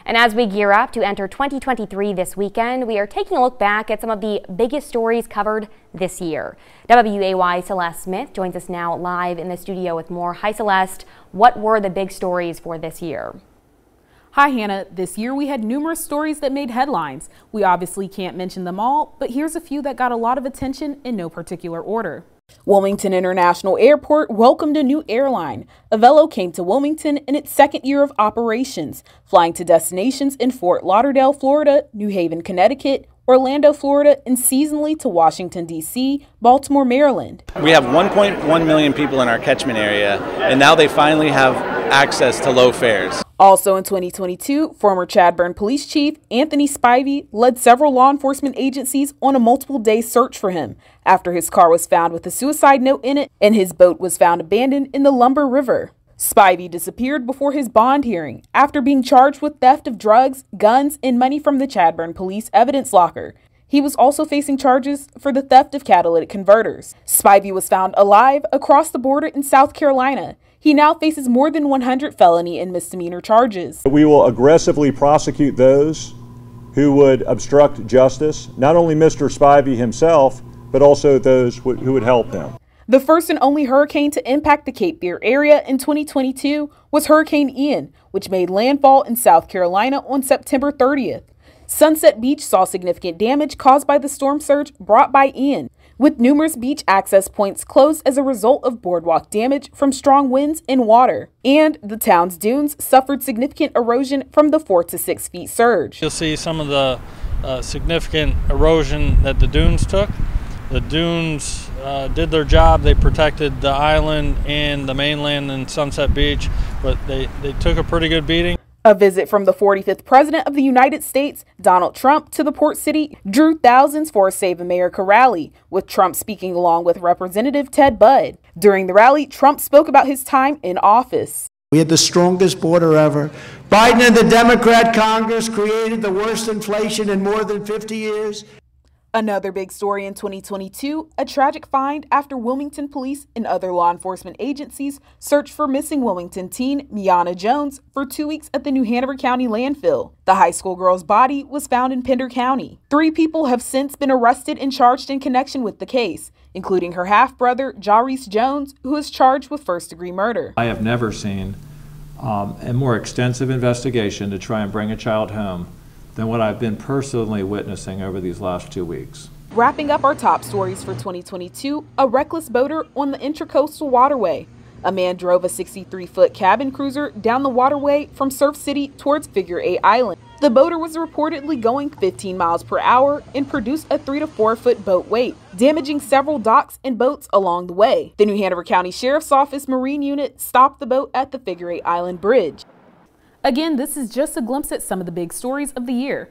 And as we gear up to enter 2023 this weekend, we are taking a look back at some of the biggest stories covered this year. WWAY Celeste Smith joins us now live in the studio with more. Hi Celeste, what were the big stories for this year? Hi Hannah, this year we had numerous stories that made headlines. We obviously can't mention them all, but here's a few that got a lot of attention in no particular order. Wilmington International Airport welcomed a new airline. Avelo came to Wilmington in its second year of operations, flying to destinations in Fort Lauderdale, Florida, New Haven, Connecticut, Orlando, Florida, and seasonally to Washington, D.C., Baltimore, Maryland. We have 1.1 million people in our catchment area, and now they finally have access to low fares. Also in 2022, former Chadbourn Police Chief Anthony Spivey led several law enforcement agencies on a multiple-day search for him after his car was found with a suicide note in it and his boat was found abandoned in the Lumber River. Spivey disappeared before his bond hearing after being charged with theft of drugs, guns, and money from the Chadbourn Police evidence locker. He was also facing charges for the theft of catalytic converters. Spivey was found alive across the border in South Carolina. He now faces more than 100 felony and misdemeanor charges. We will aggressively prosecute those who would obstruct justice, not only Mr. Spivey himself, but also those who would help him. The first and only hurricane to impact the Cape Fear area in 2022 was Hurricane Ian, which made landfall in South Carolina on September 30th. Sunset Beach saw significant damage caused by the storm surge brought by Ian, with numerous beach access points closed as a result of boardwalk damage from strong winds and water. And the town's dunes suffered significant erosion from the 4 to 6 feet surge. You'll see some of the significant erosion that the dunes took. The dunes did their job. They protected the island and the mainland and Sunset Beach, but they took a pretty good beating. A visit from the 45th President of the United States, Donald Trump, to the port city drew thousands for a Save America rally, with Trump speaking along with Representative Ted Budd. During the rally, Trump spoke about his time in office. We had the strongest border ever. Biden and the Democrat Congress created the worst inflation in more than 50 years. Another big story in 2022, a tragic find after Wilmington police and other law enforcement agencies searched for missing Wilmington teen Miana Jones for 2 weeks at the new-hanover-county landfill. The high school girl's body was found in Pender-County. 3 people have since been arrested and charged in connection with the case, including her half-brother, Jarvis Jones, who is charged with first-degree murder. I have never seen a more extensive investigation to try and bring a child home than what I've been personally witnessing over these last 2 weeks. Wrapping up our top stories for 2022, a reckless boater on the Intracoastal Waterway. A man drove a 63-foot cabin cruiser down the waterway from Surf City towards Figure 8 Island. The boater was reportedly going 15 miles per hour and produced a 3 to 4 foot boat weight, damaging several docks and boats along the way. The New Hanover County Sheriff's Office Marine Unit stopped the boat at the Figure 8 Island Bridge. Again, this is just a glimpse at some of the big stories of the year.